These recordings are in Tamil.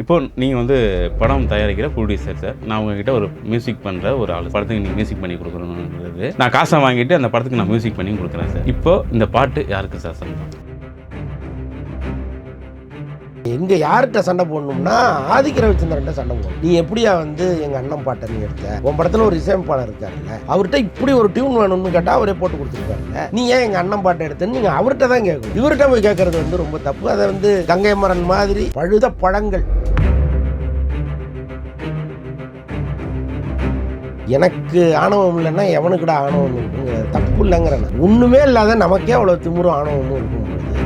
இப்போ நீங்கள் வந்து படம் தயாரிக்கிற ப்ரொடியூசர் சார், நான் உங்ககிட்ட ஒரு மியூசிக் பண்ணுற ஒரு ஆள், படத்துக்கு நீங்கள் மியூசிக் பண்ணி கொடுக்கணுன்றது நான் காசை வாங்கிட்டு அந்த படத்துக்கு நான் மியூசிக் பண்ணி கொடுக்குறேன் சார். இப்போ இந்த பாட்டு யாருக்கு சார் சொந்தம்? எங்க யார்கிட்ட சண்டை போடணும்னா ஆதிக்க ரவிச்சந்திரன்ட்ட சண்டை போடணும். நீ எப்படியா வந்து எங்க அண்ணன் பாட்டை நீ எடுத்த, உன் படத்துல ஒரு இசையமைப்பாளர் இருக்காருல்ல, அவர்கிட்ட இப்படி ஒரு டியூன் வேணும்னு கேட்டா அவரே போட்டு கொடுத்துருக்காருல்ல, நீ ஏன் எங்க அண்ணன் பாட்டை எடுத்தன்னு நீங்க அவர்கிட்ட தான் கேட்கணும். இவர்கிட்ட போய் கேட்கறது வந்து ரொம்ப தப்பு. அதை வந்து கங்கை மரன் மாதிரி பழுத பழங்கள். எனக்கு ஆணவம் இல்லைன்னா எவனுக்குடா ஆணவம் இருக்குங்கிற தப்பு இல்லைங்கிறேன். ஒண்ணுமே இல்லாத நமக்கே அவ்வளவு திமிரும் ஆணவமும் இருக்கும்.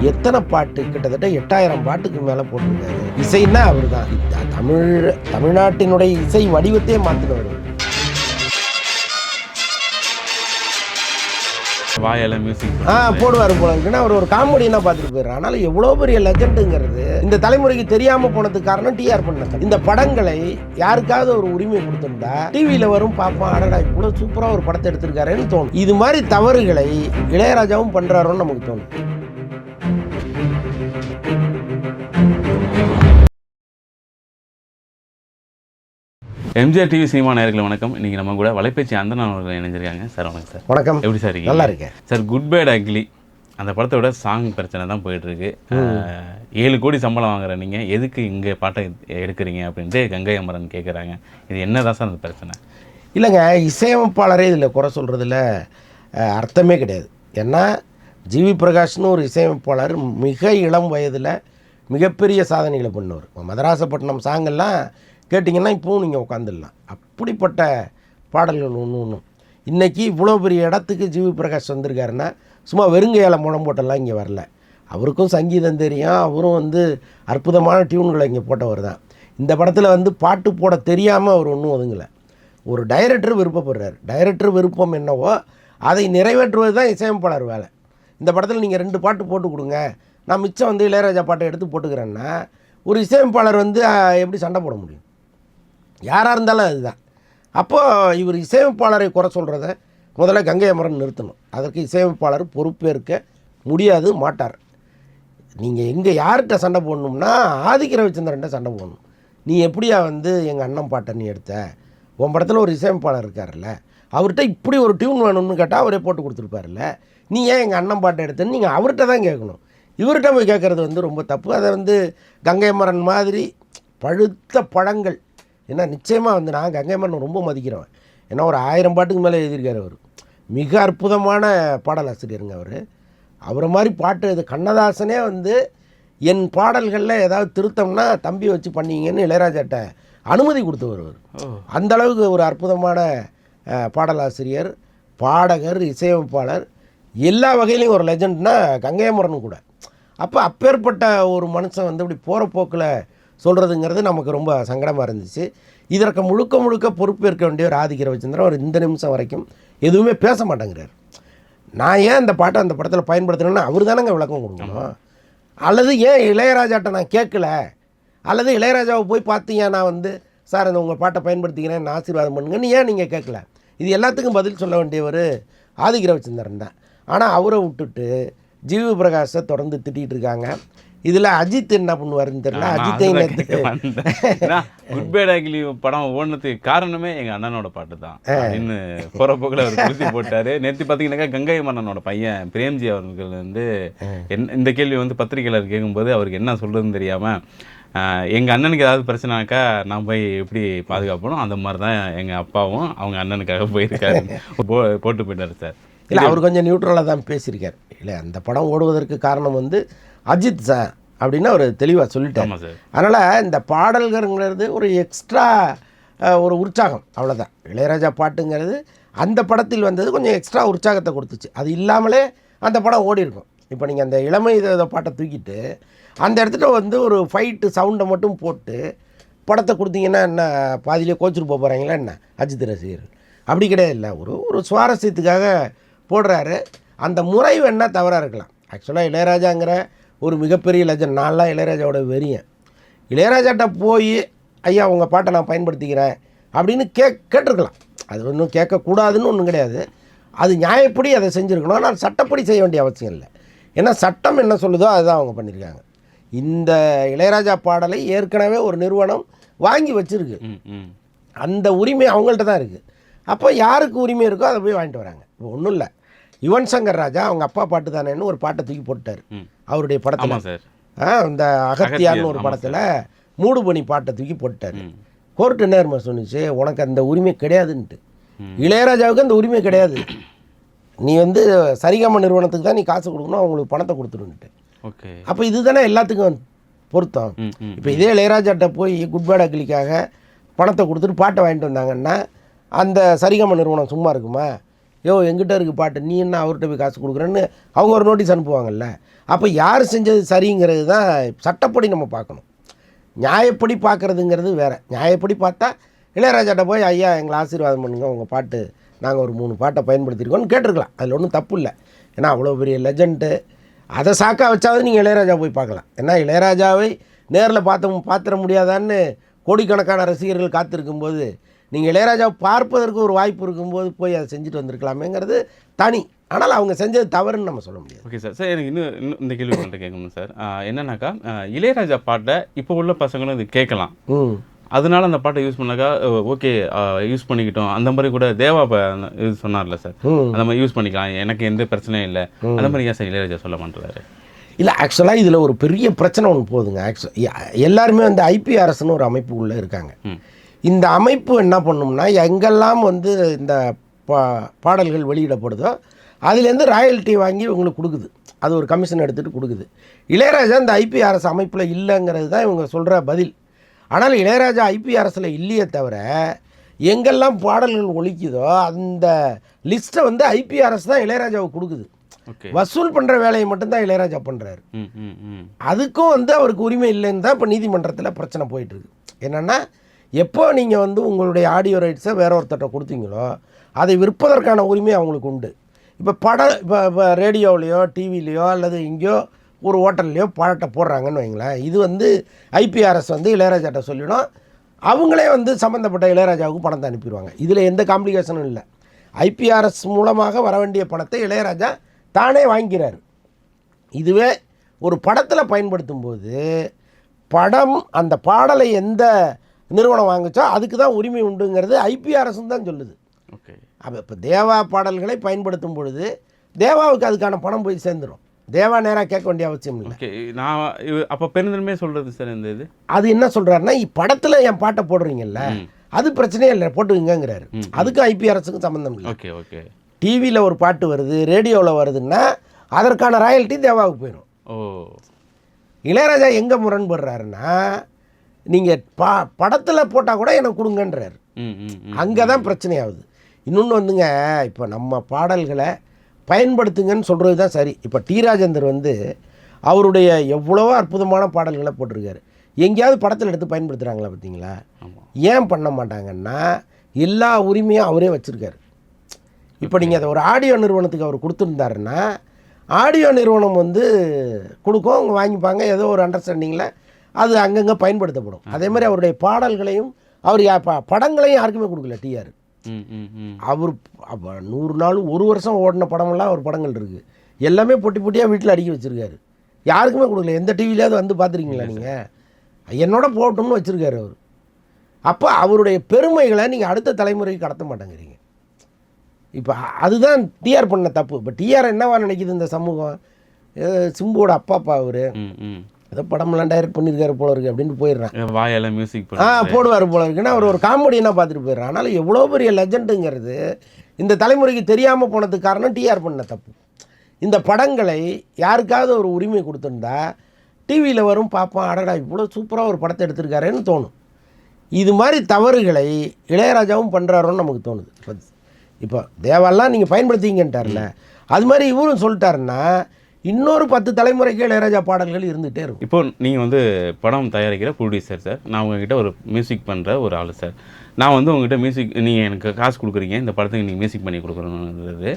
எத்தனை பாட்டு, கிட்டத்தட்ட 8000 பாட்டுக்கு மேல போட்டிருக்காரு. இசைன்னா அவர் தான். தமிழ்நாட்டினுடைய இசை வடிவத்தையே மாத்தினவர். வாயால மியூசிக் போடுவார் போல இருக்குன்னா அவர் ஒரு காமெடினா பார்த்துட்டு போயிடுறார். ஆனாலும் எவ்வளோ பெரிய லெஜண்டுங்கிறது இந்த தலைமுறைக்கு தெரியாம போனதுக்கு காரணம் டிஆர் பண்ண. இந்த படங்களை யாருக்காவது ஒரு உரிமை கொடுத்திருந்தா டிவியில வரும் பார்ப்போம், அடடா இவ்வளவு சூப்பரா ஒரு படத்தை எடுத்திருக்காருன்னு தோணும். இது மாதிரி தவறுகளை இளையராஜாவும் பண்றாரோன்னு நமக்கு தோணும். எம்ஜிஆர் டிவி சினிமா நேயர்களுக்கு வணக்கம். இன்னைக்கு நம்ம கூட வலைபேச்சு அந்தணன் அவர்கள் இணைஞ்சிருக்காங்க. சார் வணக்கம் சார். வணக்கம். எப்படி சார் இருக்கீங்க? நல்லா இருக்கேன் சார். குட் பேட் அக்லி அந்த படத்தோட சாங் பிரச்சனை தான் போயிட்டுருக்கு. 7 கோடி சம்பளம் வாங்குற நீங்கள் எதுக்கு இங்கே பாட்டை எடுக்கிறீங்க அப்படின்ட்டு கங்கை அமரன் கேட்குறாங்க. இது என்ன தான் சார் அந்த பிரச்சனை? இல்லைங்க, இசையமைப்பாளரே இதில் குறை சொல்கிறதுல அர்த்தமே கிடையாது. ஏன்னா ஜிவி பிரகாஷ்னு ஒரு இசையமைப்பாளர் மிக இளம் வயதில் மிகப்பெரிய சாதனைகளை பண்ணவர். மதராசப்பட்டினம் சாங்கெல்லாம் கேட்டிங்கன்னா இப்போவும் நீங்கள் உட்காந்துடலாம். அப்படிப்பட்ட பாடல்கள் ஒன்றும் இன்றைக்கி இவ்வளோ பெரிய இடத்துக்கு ஜிவி பிரகாஷ் வந்திருக்காருன்னா சும்மா வெறுங்கையால் முழம் போட்டெல்லாம் இங்கே வரல. அவருக்கும் சங்கீதம் தெரியும். அவரும் வந்து அற்புதமான டியூன்களை இங்கே போட்டவர் தான். இந்த படத்தில் வந்து பாட்டு போட தெரியாமல் அவர் ஒன்றும் ஒதுங்கலை. ஒரு டைரக்டர் விருப்பப்படுறார். டைரக்டர் விருப்பம் என்னவோ அதை நிறைவேற்றுவது தான் இசையமைப்பாளர் வேலை. இந்த படத்தில் நீங்கள் 2 பாட்டு போட்டு கொடுங்க, நான் மிச்சம் வந்து இளையராஜா பாட்டை எடுத்து போட்டுக்கிறேன்னா ஒரு இசையமைப்பாளர் வந்து எப்படி சண்டை போட முடியும்? யாராக இருந்தாலும் அதுதான். அப்போது இவர் இசையமைப்பாளரை குறை சொல்கிறத முதல்ல கங்கை அமரன் நிறுத்தணும். அதற்கு இசையமைப்பாளர் பொறுப்பேற்க முடியாது, மாட்டார். நீங்கள் எங்கே யார்கிட்ட சண்டை போடணும்னா ஆதிக்க ரவிச்சந்திரன்ட்ட சண்டை போடணும். நீ எப்படியா வந்து எங்கள் அண்ணன் பாட்டை நீ எடுத்த, உன் படத்தில் ஒரு இசையமைப்பாளர் இருக்கார்ல, அவர்கிட்ட இப்படி ஒரு டியூன் வேணும்னு கேட்டால் அவரே போட்டு கொடுத்துருப்பார்ல, நீ ஏன் எங்கள் அண்ணன் பாட்டை எடுத்தன்னு நீங்கள் அவர்கிட்ட தான் கேட்கணும். இவர்கிட்ட போய் கேட்குறது வந்து ரொம்ப தப்பு. அதை வந்து கங்கை மரன் மாதிரி பழுத்த பழங்கள். ஏன்னா நிச்சயமாக வந்து நான் கங்கை மரன் ரொம்ப மதிக்கிறவன். ஏன்னா ஒரு 1000 பாட்டுக்கு மேலே எழுதியிருக்காரு. அவர் மிக அற்புதமான பாடலாசிரியருங்க. அவரை மாதிரி பாட்டு இது கண்ணதாசனே வந்து என் பாடல்களில் ஏதாவது திருத்தம்னா தம்பி வச்சு பண்ணிங்கன்னு இளையராஜாட்ட அனுமதி கொடுத்தவர். அந்த அளவுக்கு ஒரு அற்புதமான பாடலாசிரியர், பாடகர், இசையமைப்பாளர், எல்லா வகையிலையும் ஒரு லெஜண்ட்னா கங்கை மரன் கூட. அப்பேற்பட்ட ஒரு மனுஷன் வந்து இப்படி போகிற போக்கில் சொல்கிறதுங்கிறது நமக்கு ரொம்ப சங்கடமாக இருந்துச்சு. இதற்கு முழுக்க பொறுப்பேற்க வேண்டிய ஒரு ஆதிக்க ரவிச்சந்திரன் அவர் இந்த நிமிஷம் வரைக்கும் எதுவுமே பேச மாட்டேங்கிறார். நான் ஏன் அந்த பாட்டை அந்த படத்தில் பயன்படுத்தினேன்னா அவர் தானேங்க விளக்கம் கொடுக்கணும். அல்லது ஏன் இளையராஜாட்ட நான் கேட்கல, அல்லது இளையராஜாவை போய் பார்த்தீங்க நான் வந்து சார் அந்த உங்கள் பாட்டை பயன்படுத்திக்கிறேன் நான் ஆசீர்வாதம் பண்ணுங்கன்னு ஏன் நீங்கள் கேட்கல? இது எல்லாத்துக்கும் பதில் சொல்ல வேண்டியவர் ஆதிக்க ரவிச்சந்திரன் தான். ஆனால் அவரை விட்டுட்டு ஜிவி பிரகாஷை தொடர்ந்து திட்டிகிட்டு இருக்காங்க. இதில் அஜித் என்ன பண்ணுவாருன்னு தெரியல. குட் பேட் அக்லி படம் ஓடுனதுக்கு காரணமே எங்கள் அண்ணனோட பாட்டு தான் இன்னும் போகிற போக்கில் அவர் குறித்து போட்டார். நேற்று பார்த்தீங்கன்னாக்கா கங்கை மன்னனோட பையன் பிரேம்ஜி அவர்கள் வந்து இந்த கேள்வி வந்து பத்திரிகையாளர் கேட்கும்போது அவருக்கு என்ன சொல்கிறதுன்னு தெரியாமல், எங்கள் அண்ணனுக்கு ஏதாவது பிரச்சனைனாக்கா நான் போய் எப்படி பாதுகாப்பணும், அந்த மாதிரி தான் எங்கள் அப்பாவும் அவங்க அண்ணனுக்காக போயிருக்காரு போட்டு போயிட்டார் சார். இல்லை, அவர் கொஞ்சம் நியூட்ரலாக தான் பேசியிருக்கார். இல்லை, அந்த படம் ஓடுவதற்கு காரணம் வந்து அஜித் சார் அப்படின்னு அவர் தெளிவாக சொல்லிட்டார். அதனால் இந்த பாடல்கள்ங்கிறது ஒரு எக்ஸ்ட்ரா ஒரு உற்சாகம், அவ்வளோதான். இளையராஜா பாட்டுங்கிறது அந்த படத்தில் வந்தது கொஞ்சம் எக்ஸ்ட்ரா உற்சாகத்தை கொடுத்துச்சு. அது இல்லாமலே அந்த படம் ஓடி இருக்கும். இப்போ நீங்கள் அந்த இளமை இதை பாட்டை தூக்கிட்டு அந்த இடத்துல வந்து ஒரு ஃபைட்டு சவுண்டை மட்டும் போட்டு படத்தை கொடுத்தீங்கன்னா என்ன பாதியிலே கோச்சிட்டு போகிறாங்களா என்ன அஜித் ரசிகர்கள்? அப்படி கிடையாது. இல்லை, ஒரு சுவாரஸ்யத்துக்காக போடுறாரு. அந்த முறை வேணால் தவறாக இருக்கலாம். ஆக்சுவலாக இளையராஜாங்கிற ஒரு மிகப்பெரிய லெஜண்ட். நான்லாம் இளையராஜாவோட வெறியன். இளையராஜாட்ட போய் ஐயா உங்கள் பாட்டை நான் பயன்படுத்திக்கிறேன் அப்படின்னு கேட்டிருக்கலாம். அது ஒன்றும் கேட்கக்கூடாதுன்னு ஒன்றும் கிடையாது. அது நியாயப்படி அதை செஞ்சுருக்கணும். ஆனால் சட்டப்படி செய்ய வேண்டிய அவசியம் இல்லை. ஏன்னா சட்டம் என்ன சொல்லுதோ அதுதான் அவங்க பண்ணியிருக்காங்க. இந்த இளையராஜா பாடலை ஏற்கனவே ஒரு நிறுவனம் வாங்கி வச்சிருக்கு. அந்த உரிமை அவங்கள்ட்ட தான் இருக்குது. அப்போ யாருக்கு உரிமை இருக்கோ அதை போய் வாங்கிட்டு வராங்க. இப்போ ஒன்றும் இல்லை, யுவன் சங்கர் ராஜா அவங்க அப்பா பாட்டு தானேன்னு ஒரு பாட்டை தூக்கி போட்டார் அவருடைய படத்தில். இந்த அகத்தியான்னு ஒரு படத்தில் மூடுபனி பாட்டை தூக்கி போட்டார். கோர்ட்டு நேர்மை சொன்னிச்சு, உனக்கு அந்த உரிமை கிடையாதுன்ட்டு. இளையராஜாவுக்கு அந்த உரிமை கிடையாது, நீ வந்து சரிகம நிறுவனத்துக்கு தான் நீ காசு கொடுக்கணும், அவங்களுக்கு பணத்தை கொடுத்துருன்ட்டு. அப்போ இதுதானே எல்லாத்துக்கும் பொருத்தம். இப்போ இதே இளையராஜாட்ட போய் குட் பேட் அக்லிக்காக பணத்தை கொடுத்துட்டு பாட்டை வாங்கிட்டு வந்தாங்கன்னா அந்த சரிகம நிறுவனம் சும்மா இருக்குமா? எங்கிட்ட இருக்குது பாட்டு, நீ என்ன அவர்கிட்ட போய் காசு கொடுக்குறேன்னு அவங்க ஒரு நோட்டீஸ் அனுப்புவாங்கல்ல. அப்போ யார் செஞ்சது சரிங்கிறது தான் சட்டப்படி நம்ம பார்க்கணும். நியாயப்படி பார்க்குறதுங்கிறது வேறு. நியாயப்படி பார்த்தா இளையராஜாட்ட போய் ஐயா எங்களை ஆசீர்வாதம் பண்ணுங்க, உங்கள் பாட்டு நாங்கள் ஒரு 3 பாட்டை பயன்படுத்தியிருக்கோம்னு கேட்டிருக்கலாம். அதில் ஒன்றும் தப்பு இல்லை. ஏன்னா அவ்வளோ பெரிய லெஜண்ட்டு, அதை சாக்கா வச்சாவது நீங்கள் இளையராஜா போய் பார்க்கலாம். ஏன்னா இளையராஜாவை நேரில் பார்த்துட முடியாதான்னு கோடிக்கணக்கான ரசிகர்கள் காத்திருக்கும்போது நீங்கள் இளையராஜாவை பார்ப்பதற்கு ஒரு வாய்ப்பு இருக்கும்போது போய் அதை செஞ்சுட்டு வந்திருக்கலாமேங்கிறது தனி. ஆனால் அவங்க செஞ்சது தவறுன்னு நம்ம சொல்ல முடியாது. Okay sir. சார் எனக்கு இன்னும் இந்த கேள்வி உங்கள்கிட்ட கேட்கணும் சார். என்னன்னாக்கா இளையராஜா பாட்டை இப்போ உள்ள பசங்களும் இது கேட்கலாம், அதனால அந்த பாட்டை யூஸ் பண்ணாக்கா ஓகே யூஸ் பண்ணிக்கிட்டோம் அந்த மாதிரி கூட தேவா இது சொன்னார்ல சார், அந்த மாதிரி யூஸ் பண்ணிக்கலாம், எனக்கு எந்த பிரச்சனையும் இல்லை, அந்த மாதிரி ஏன் சார் இளையராஜா சொல்ல மாட்டாரு? இல்லை, ஆக்சுவலாக இதில் ஒரு பெரிய பிரச்சனை ஒன்று போகுதுங்க. எல்லாருமே வந்து ஐபிஆர்எஸ்ன்னு ஒரு அமைப்பு உள்ளே இருக்காங்க. இந்த அமைப்பு என்ன பண்ணும்னா, எங்கெல்லாம் வந்து இந்த பாடல்கள் வெளியிடப்படுதோ அதுலேருந்து ராயல்ட்டி வாங்கி உங்களுக்கு கொடுக்குது, அது ஒரு கமிஷன் எடுத்துகிட்டு கொடுக்குது. இளையராஜா இந்த ஐபிஆர்எஸ் அமைப்பில் இல்லைங்கிறது தான் இவங்க சொல்கிற பதில். ஆனால் இளையராஜா ஐபிஆர்எஸில் இல்லையே தவிர எங்கெல்லாம் பாடல்கள் ஒலிக்குதோ அந்த லிஸ்ட்டை வந்து ஐபிஆர்எஸ் தான் இளையராஜாவுக்கு கொடுக்குது. வசூல் பண்ணுற வேலையை மட்டும்தான் இளையராஜா பண்ணுறாரு. அதுக்கும் வந்து அவருக்கு உரிமை இல்லைன்னு தான் இப்போ நீதிமன்றத்தில் பிரச்சனை போயிட்டுருக்கு. என்னென்னா, எப்போ நீங்கள் வந்து உங்களுடைய ஆடியோ ரைட்ஸை வேற ஒருத்தட்ட கொடுத்தீங்களோ அதை விற்பதற்கான உரிமை அவங்களுக்கு உண்டு. இப்போ ரேடியோவிலையோ டிவிலையோ அல்லது எங்கேயோ ஒரு ஹோட்டல்லையோ பாட்டை போடுறாங்கன்னு வைங்களேன், இது வந்து ஐபிஆர்எஸ் வந்து இளையராஜாட்ட சொல்லிடும், அவங்களே வந்து சம்மந்தப்பட்ட இளையராஜாவுக்கு பணத்தை அனுப்பிடுவாங்க. இதில் எந்த காம்ப்ளிகேஷனும் இல்லை. ஐபிஆர்எஸ் மூலமாக வர வேண்டிய பணத்தை இளையராஜா தானே வாங்கிக்கிறார். இதுவே ஒரு படத்தில் பயன்படுத்தும் போது அந்த பாடலை எந்த நிறுவனம் வாங்குச்சோ அதுக்கு தான் உரிமை உண்டுங்கிறது ஐபிஆர்எஸ் தான் சொல்லுது. ஓகே. அப்போ இப்போ தேவா பாடல்களை பயன்படுத்தும் பொழுது தேவாவுக்கு அதுக்கான பணம் போய் சேர்ந்துடும். தேவா நேராக கேட்க வேண்டிய அவசியம் இல்லை. ஓகே. நான் அப்போ பெருந்தன்மையே சொல்கிறது சார் இந்த இது அது என்ன சொல்கிறாருன்னா, படத்தில் என் பாட்டை போடுறீங்கல்ல அது பிரச்சனையே இல்லை, போட்டுங்கிறாரு. அதுக்கும் ஐபிஆர்எஸுக்கும் சம்மந்தம் இல்லை. Okay okay. டிவியில் ஒரு பாட்டு வருது, ரேடியோவில் வருதுன்னா அதற்கான ராயல்ட்டி தேவாவுக்கு போயிடும். இளையராஜா எங்கே முரண்படுறாருன்னா, நீங்கள் படத்தில் போட்டால் கூட எனக்கு கொடுங்கன்றார். அங்கே தான் பிரச்சனையாகுது. இன்னொன்று வந்துங்க, இப்போ நம்ம பாடல்களை பயன்படுத்துங்கன்னு சொல்கிறது தான் சரி. இப்போ டி ராஜேந்தர் வந்து அவருடைய எவ்வளவோ அற்புதமான பாடல்களை போட்டிருக்காரு. எங்கேயாவது படத்தில் எடுத்து பயன்படுத்துகிறாங்களா பார்த்தீங்களா? ஏன் பண்ண மாட்டாங்கன்னா, எல்லா உரிமையும் அவரே வச்சுருக்காரு. இப்போ நீங்கள் அதை ஒரு ஆடியோ நிறுவனத்துக்கு அவர் கொடுத்துருந்தாருன்னா ஆடியோ நிறுவனம் வந்து கொடுக்கும், அவங்க வாங்கிப்பாங்க, ஏதோ ஒரு அண்டர்ஸ்டாண்டிங்கில் அது அங்கங்கே பயன்படுத்தப்படும். அதே மாதிரி அவருடைய பாடல்களையும் அவர் படங்களையும் யாருக்குமே கொடுக்கல டிஆர். அவர் 100 நாள் 1 வருஷம் ஓடின படமெல்லாம் அவர் படங்கள் இருக்குது, எல்லாமே பொட்டி பொட்டியாக வீட்டில் அடுக்கி வச்சுருக்காரு, யாருக்குமே கொடுக்கல. எந்த டிவிலையாவது வந்து பார்த்துருக்கீங்களா நீங்கள்? என்னோட போட்டோம்னு வச்சுருக்காரு அவர். அப்போ அவருடைய பெருமைகளை நீங்கள் அடுத்த தலைமுறைக்கு கடத்த மாட்டேங்கிறீங்க. இப்போ அதுதான் டிஆர் பண்ண தப்பு. இப்போ டிஆர் என்னவா நினைக்கிது இந்த சமூகம்? சிம்புவோட அப்பா அவர் ஏதோ படமெல்லாம் டைரக்ட் பண்ணியிருக்காரு போல இருக்குது அப்படின்னு போயிடுறான், வாயால் மியூசிக் போடுவார் போல இருக்குன்னா அவர் ஒரு காமெடியெல்லாம் பார்த்துட்டு போயிடுறான். ஆனால் எவ்வளோ பெரிய லெஜண்டுங்கிறது இந்த தலைமுறைக்கு தெரியாமல் போனதுக்கு காரணம் டிஆர் பண்ண தப்பு. இந்த படங்களை யாருக்காவது ஒரு உரிமை கொடுத்துருந்தா டிவியில் வரும், பார்ப்பான், அடடா இவ்வளோ சூப்பராக ஒரு படத்தை எடுத்திருக்காருன்னு தோணும். இது மாதிரி தவறுகளை இளையராஜாவும் பண்ணுறாரோன்னு நமக்கு தோணுது. இப்போ தேவாலாம் நீங்கள் பயன்படுத்திங்கன்ட்டார்ல, அது மாதிரி இவரும் சொல்லிட்டாருன்னா இன்னொரு 10 தலைமுறைக்கு இளையராஜா பாடல்கள் இருந்துகிட்டே இருக்கும். இப்போ நீங்கள் வந்து படம் தயாரிக்கிற ப்ரொடியூசர் சார், நான் உங்ககிட்ட ஒரு மியூசிக் பண்ணுற ஒரு ஆள் சார். நான் வந்து உங்ககிட்ட மியூசிக் நீங்கள் எனக்கு காசு கொடுக்குறீங்க, இந்த படத்துக்கு நீங்கள் மியூசிக் பண்ணி கொடுக்குறோன்றது,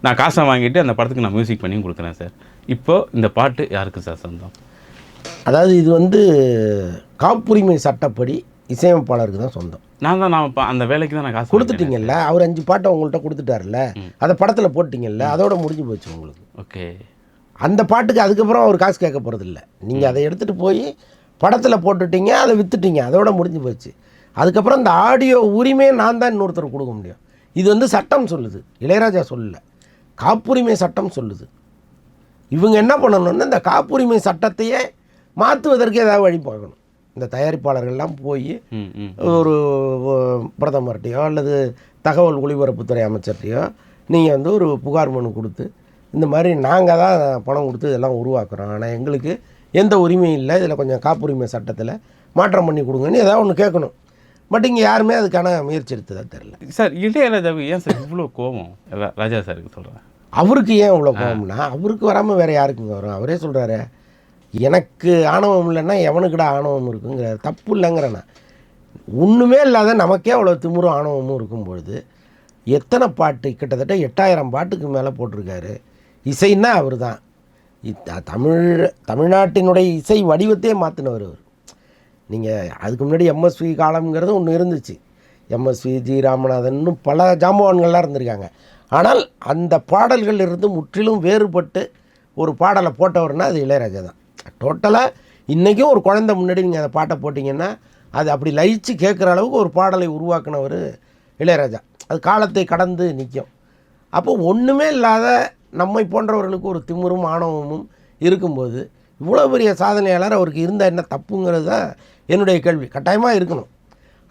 நான் காசை வாங்கிட்டு அந்த படத்துக்கு நான் மியூசிக் பண்ணி கொடுக்குறேன் சார். இப்போது இந்த பாட்டு யாருக்கு சார் சொந்தம்? அதாவது இது வந்து காப்புரிமை சட்டப்படி இசையமைப்பாளருக்கு தான் சொந்தம். நான் அந்த வேலைக்கு தான் நான் காசு கொடுத்துட்டீங்கல்ல, அவர் 5 பாட்டை உங்கள்கிட்ட கொடுத்துட்டார்ல, அதை படத்தில் போட்டிங்கல்ல, அதோட முடிஞ்சு போச்சு உங்களுக்கு. ஓகே. அந்த பாட்டுக்கு அதுக்கப்புறம் அவர் காசு கேட்க போகிறதில்ல. நீங்கள் அதை எடுத்துகிட்டு போய் படத்தில் போட்டுட்டீங்க, அதை விற்றுட்டீங்க, அதோட முடிஞ்சு போச்சு. அதுக்கப்புறம் இந்த ஆடியோ உரிமையை நான் தான் இன்னொருத்தர் கொடுக்க முடியும். இது வந்து சட்டம் சொல்லுது, இளையராஜா சொல்லலை, காப்புரிமை சட்டம் சொல்லுது. இவங்க என்ன பண்ணணும்னா இந்த காப்புரிமை சட்டத்தையே மாற்றுவதற்கு ஏதாவது வழி பார்க்கணும். இந்த தயாரிப்பாளர்கள்லாம் போய் ஒரு பிரதமர்கிட்டையோ அல்லது தகவல் ஒலிபரப்புத்துறை அமைச்சர்கிட்டையோ நீங்கள் வந்து ஒரு புகார் மனு கொடுத்து, இந்த மாதிரி நாங்கள் தான் பணம் கொடுத்து இதெல்லாம் உருவாக்குறோம், ஆனால் எங்களுக்கு எந்த உரிமையும் இல்லை, இதில் கொஞ்சம் காப்புரிமை சட்டத்தில் மாற்றம் பண்ணி கொடுங்கன்னு ஏதாவது ஒன்று கேட்கணும். பட் இங்கே யாருமே அதுக்கான முயற்சி எடுத்ததா தெரியல. சார் இளையராஜாவுக்கு ஏன் சார் இவ்வளோ கோபம்? ராஜா சாருக்கு சொல்கிறேன். அவருக்கு ஏன் இவ்வளோ கோபம்னா, அவருக்கு வராமல் வேறு யாருக்குங்க வரும்? அவரே சொல்கிறாரு, எனக்கு ஆணவம் இல்லைன்னா எவனுக்குடா ஆணவம் இருக்குங்கிறார். தப்பு இல்லைங்கிறேண்ணா. ஒன்றுமே இல்லாத நமக்கே அவ்வளோ திமிரும் ஆணவமும் இருக்கும்பொழுது எத்தனை பாட்டு, கிட்டத்தட்ட 8000 பாட்டுக்கு மேலே போட்டிருக்காரு. இசைன்னா அவர் தான். தமிழ்நாட்டினுடைய இசை வடிவத்தையே மாற்றினவர் அவர். நீங்கள் அதுக்கு முன்னாடி எம்எஸ்வி காலம்ங்கிறது ஒன்று இருந்துச்சு. எம்எஸ்வி, ஜி ராமநாதன், இன்னும் பல ஜாம்பவான்கள்லாம் இருந்திருக்காங்க. ஆனால் அந்த பாடல்கள் இருந்து முற்றிலும் வேறுபட்டு ஒரு பாடலை போட்டவர்னால் அது இளையராஜா தான். டோட்டலாக இன்றைக்கும் ஒரு குழந்தை முன்னாடி நீங்கள் அந்த பாட்டை போட்டிங்கன்னா அது அப்படி லயிச்சு கேட்குற அளவுக்கு ஒரு பாடலை உருவாக்கினவர் இளையராஜா. அது காலத்தை கடந்து நிற்கும். அப்போ ஒன்றுமே இல்லாத நம்மை போன்றவர்களுக்கு ஒரு திமிரும் ஆணவமும் இருக்கும்போது இவ்வளோ பெரிய சாதனையாளர் அவருக்கு இருந்தால் என்ன தப்புங்கிறது தான் என்னுடைய கேள்வி. கட்டாயமாக இருக்கணும்,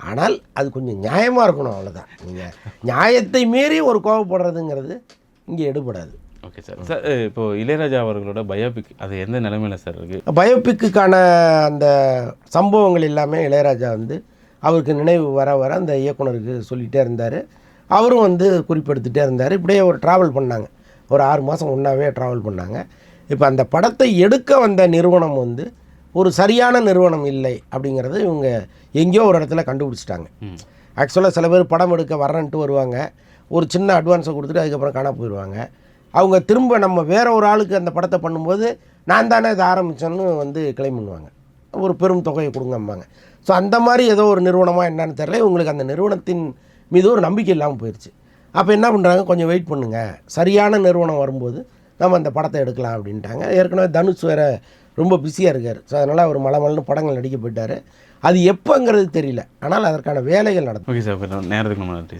ஆனால் அது கொஞ்சம் நியாயமாக இருக்கணும், அவ்வளோதான். நீங்கள் நியாயத்தை மீறி ஒரு கோவப்படுறதுங்கிறது இங்கே எடுபடாது. Okay sir. சார் இப்போது இளையராஜா அவர்களோட பயோபிக் அது எந்த நிலைமையில் சார் இருக்குது? பயோபிக்குக்கான அந்த சம்பவங்கள் எல்லாமே இளையராஜா வந்து அவருக்கு நினைவு வர வர அந்த இயக்குனருக்கு சொல்லிகிட்டே இருந்தார். அவரும் வந்து குறிப்பெடுத்துகிட்டே இருந்தார். இப்படியே ஒரு ட்ராவல் பண்ணாங்க, ஒரு 6 மாதம் ஒன்றாவே ட்ராவல் பண்ணாங்க. இப்போ அந்த படத்தை எடுக்க வந்த நிறுவனம் வந்து ஒரு சரியான நிறுவனம் இல்லை அப்படிங்கிறது இவங்க எங்கேயோ ஒரு இடத்துல கண்டுபிடிச்சிட்டாங்க. ஆக்சுவலாக சில பேர் படம் எடுக்க வரேன்ட்டு வருவாங்க, ஒரு சின்ன அட்வான்ஸை கொடுத்துட்டு அதுக்கப்புறம் காணா போயிடுவாங்க. அவங்க திரும்ப நம்ம வேற ஒரு ஆளுக்கு அந்த படத்தை பண்ணும்போது நான் தானே இதை ஆரம்பித்தேன்னு வந்து கிளைம் பண்ணுவாங்க, ஒரு பெரும் தொகையை கொடுங்கம்பாங்க. ஸோ அந்த மாதிரி ஏதோ ஒரு நிறுவனமாக என்னன்னு தெரியல, இவங்களுக்கு அந்த நிறுவனத்தின் மீது ஒரு நம்பிக்கை இல்லாமல் போயிடுச்சு. அப்போ என்ன பண்ணுறாங்க, கொஞ்சம் வெயிட் பண்ணுங்கள், சரியான நிறுவனம் வரும்போது நம்ம அந்த படத்தை எடுக்கலாம் அப்படின்ட்டாங்க. ஏற்கனவே தனுஷ் வேறு ரொம்ப பிஸியாக இருக்கார். ஸோ அதனால் அவர் மலமல்னு படங்கள் நடிக்க போயிட்டார். அது எப்போங்கிறது தெரியல, ஆனால் அதற்கான வேலைகள் நடக்கும். ஓகே சார், நேரத்துக்கு நம்ம நன்றி.